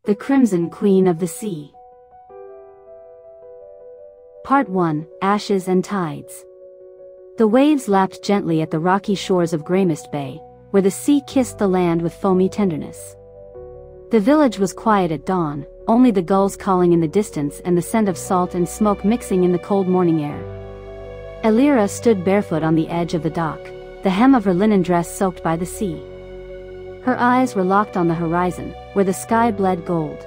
The Crimson Queen of the Sea. Part 1, Ashes and Tides. The waves lapped gently at the rocky shores of Greymist Bay, where the sea kissed the land with foamy tenderness. The village was quiet at dawn, only the gulls calling in the distance and the scent of salt and smoke mixing in the cold morning air. Elira stood barefoot on the edge of the dock, the hem of her linen dress soaked by the sea. Her eyes were locked on the horizon, where the sky bled gold.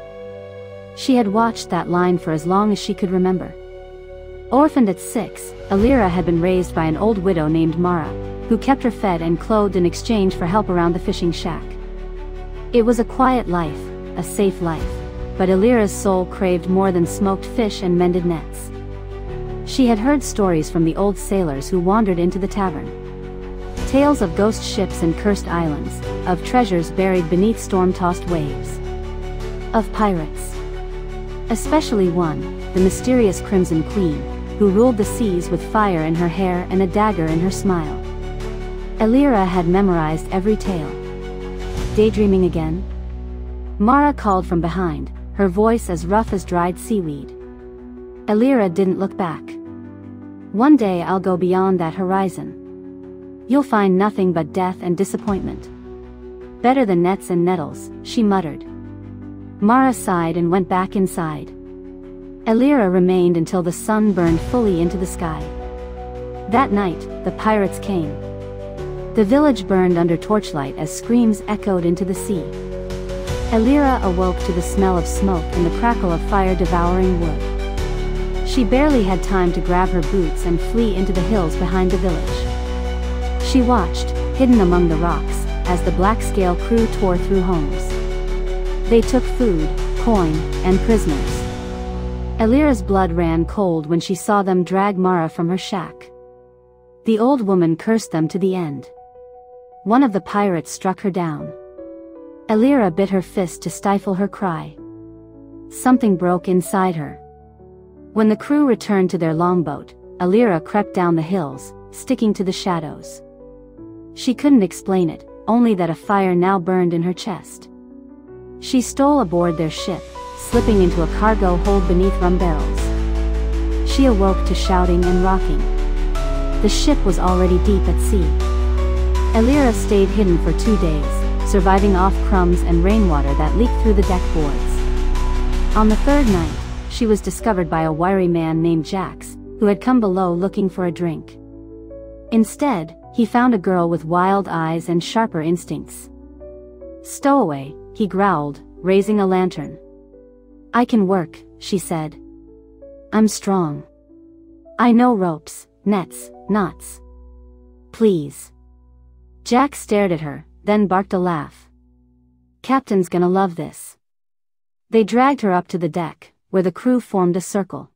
She had watched that line for as long as she could remember. Orphaned at 6, Elira had been raised by an old widow named Mara, who kept her fed and clothed in exchange for help around the fishing shack. It was a quiet life, a safe life, but Elira's soul craved more than smoked fish and mended nets. She had heard stories from the old sailors who wandered into the tavern. Tales of ghost ships and cursed islands, of treasures buried beneath storm-tossed waves. Of pirates. Especially one, the mysterious Crimson Queen, who ruled the seas with fire in her hair and a dagger in her smile. Elira had memorized every tale. Daydreaming again? Mara called from behind, her voice as rough as dried seaweed. Elira didn't look back. One day I'll go beyond that horizon. You'll find nothing but death and disappointment. Better than nets and nettles, she muttered. Mara sighed and went back inside. Elira remained until the sun burned fully into the sky. That night, the pirates came. The village burned under torchlight as screams echoed into the sea. Elira awoke to the smell of smoke and the crackle of fire devouring wood. She barely had time to grab her boots and flee into the hills behind the village. She watched, hidden among the rocks, as the Black Scale crew tore through homes. They took food, coin, and prisoners. Elira's blood ran cold when she saw them drag Mara from her shack. The old woman cursed them to the end. One of the pirates struck her down. Elira bit her fist to stifle her cry. Something broke inside her. When the crew returned to their longboat, Elira crept down the hills, sticking to the shadows. She couldn't explain it, only that a fire now burned in her chest. She stole aboard their ship, slipping into a cargo hold beneath rum barrels. She awoke to shouting and rocking. The ship was already deep at sea. Elira stayed hidden for 2 days, surviving off crumbs and rainwater that leaked through the deck boards. On the third night, she was discovered by a wiry man named Jax, who had come below looking for a drink. Instead, he found a girl with wild eyes and sharper instincts. "Stowaway," he growled, raising a lantern. "I can work," she said. "I'm strong. I know ropes, nets, knots. Please." Jack stared at her, then barked a laugh. "Captain's gonna love this." They dragged her up to the deck, where the crew formed a circle.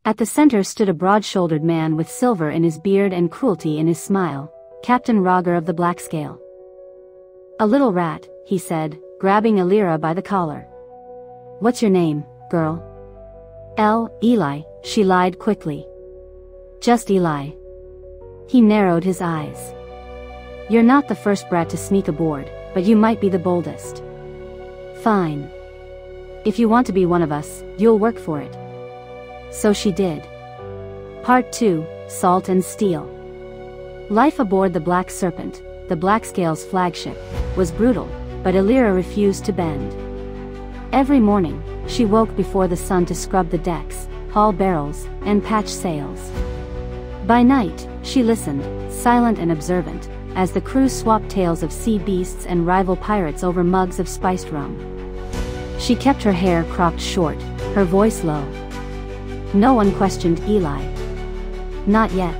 At the center stood a broad-shouldered man with silver in his beard and cruelty in his smile, Captain Roger of the Black Scale. "A little rat," he said, grabbing Elira by the collar. "What's your name, girl?" Eli, she lied quickly. "Just Eli." He narrowed his eyes. "You're not the first brat to sneak aboard, but you might be the boldest. Fine. If you want to be one of us, you'll work for it." So she did. Part 2, Salt and Steel. Life aboard the Black Serpent, the Black Scale's flagship, was brutal, but Elira refused to bend. Every morning, she woke before the sun to scrub the decks, haul barrels, and patch sails. By night, she listened, silent and observant, as the crew swapped tales of sea beasts and rival pirates over mugs of spiced rum. She kept her hair cropped short, her voice low. No one questioned Eli. Not yet.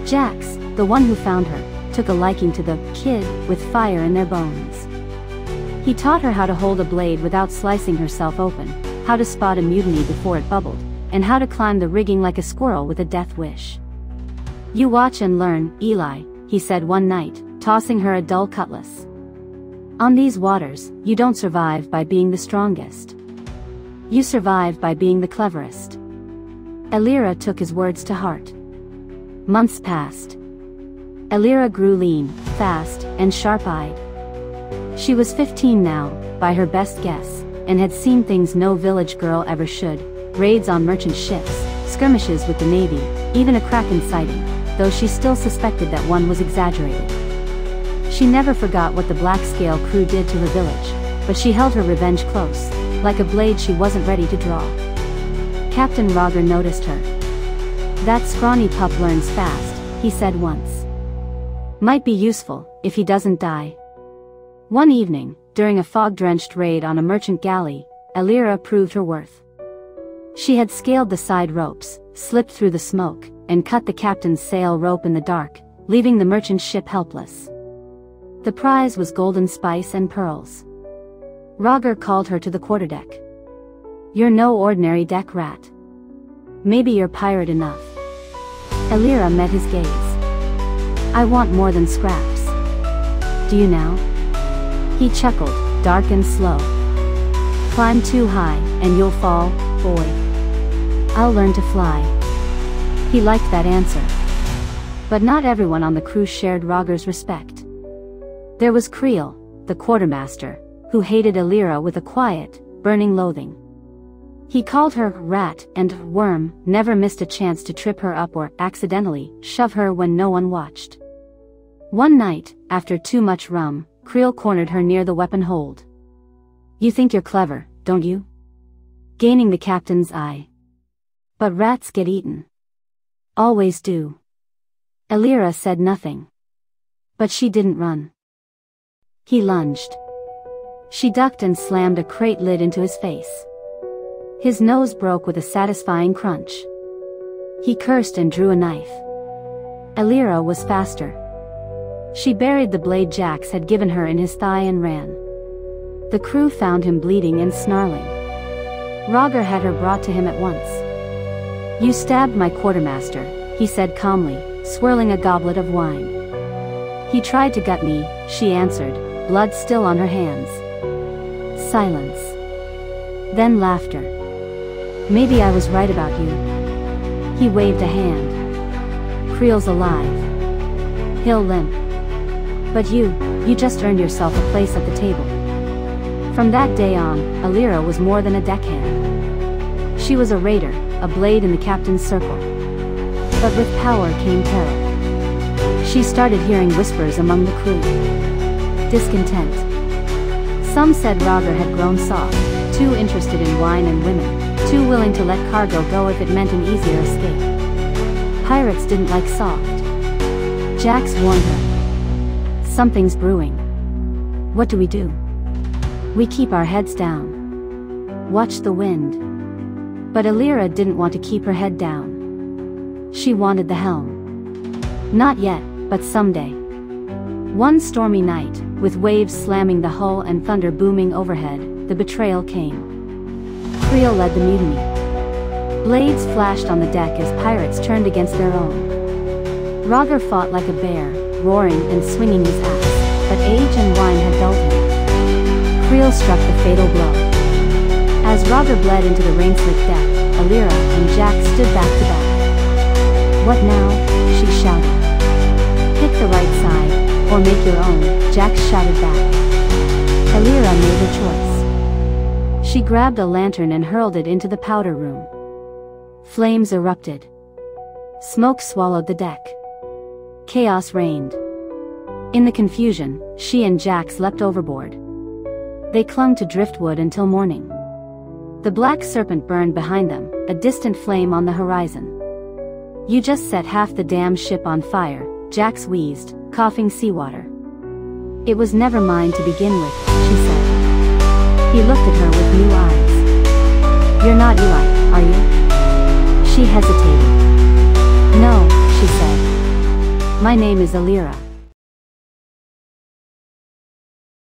Jax, the one who found her, took a liking to the kid with fire in their bones. He taught her how to hold a blade without slicing herself open, how to spot a mutiny before it bubbled, and how to climb the rigging like a squirrel with a death wish. "You watch and learn, Eli," he said one night, tossing her a dull cutlass. "On these waters, you don't survive by being the strongest. You survive by being the cleverest." Elira took his words to heart. Months passed. Elira grew lean, fast, and sharp-eyed. She was 15 now, by her best guess, and had seen things no village girl ever should: raids on merchant ships, skirmishes with the navy, even a Kraken sighting, though she still suspected that one was exaggerated. She never forgot what the Black Scale crew did to her village, but she held her revenge close, like a blade she wasn't ready to draw. Captain Roger noticed her. "That scrawny pup learns fast," he said once. "Might be useful, if he doesn't die." One evening, during a fog-drenched raid on a merchant galley, Elira proved her worth. She had scaled the side ropes, slipped through the smoke, and cut the captain's sail rope in the dark, leaving the merchant ship helpless. The prize was golden spice and pearls. Roger called her to the quarterdeck. "You're no ordinary deck rat. Maybe you're pirate enough." Elira met his gaze. "I want more than scraps. Do you now?" He chuckled, dark and slow. "Climb too high, and you'll fall, boy. I'll learn to fly." He liked that answer. But not everyone on the crew shared Roger's respect. There was Creel, the quartermaster, who hated Elira with a quiet, burning loathing. He called her rat and worm, never missed a chance to trip her up or, accidentally, shove her when no one watched. One night, after too much rum, Creel cornered her near the weapon hold. "You think you're clever, don't you?" Gaining the captain's eye. "But rats get eaten. Always do." Elira said nothing. But she didn't run. He lunged. She ducked and slammed a crate lid into his face. His nose broke with a satisfying crunch. He cursed and drew a knife. Elira was faster. She buried the blade Jax had given her in his thigh and ran. The crew found him bleeding and snarling. Roger had her brought to him at once. "You stabbed my quartermaster," he said calmly, swirling a goblet of wine. "He tried to gut me," she answered, blood still on her hands. Silence. Then laughter. "Maybe I was right about you." He waved a hand. "Creel's alive. He'll limp. But you just earned yourself a place at the table." From that day on, Elira was more than a deckhand. She was a raider, a blade in the captain's circle. But with power came peril. She started hearing whispers among the crew. Discontent. Some said Roger had grown soft, too interested in wine and women, too willing to let cargo go if it meant an easier escape. Pirates didn't like soft. Jax warned her. "Something's brewing. What do we do?" "We keep our heads down. Watch the wind." But Elira didn't want to keep her head down. She wanted the helm. Not yet, but someday. One stormy night, with waves slamming the hull and thunder booming overhead, the betrayal came. Creel led the mutiny. Blades flashed on the deck as pirates turned against their own. Roger fought like a bear, roaring and swinging his axe, but age and wine had dulled him. Creel struck the fatal blow. As Roger bled into the rain-slicked deck, Elira and Jack stood back to back. "What now?" she shouted. "Pick the right side, or make your own," Jack shouted back. Elira made her choice. She grabbed a lantern and hurled it into the powder room. Flames erupted. Smoke swallowed the deck. Chaos reigned. In the confusion, she and Jax leapt overboard. They clung to driftwood until morning. The black serpent burned behind them, a distant flame on the horizon. "You just set half the damn ship on fire," Jax wheezed, coughing seawater. "It was never mine to begin with," she said. He looked at her with new eyes. "You're not Eli, are you?" She hesitated. "No," she said. "My name is Elira."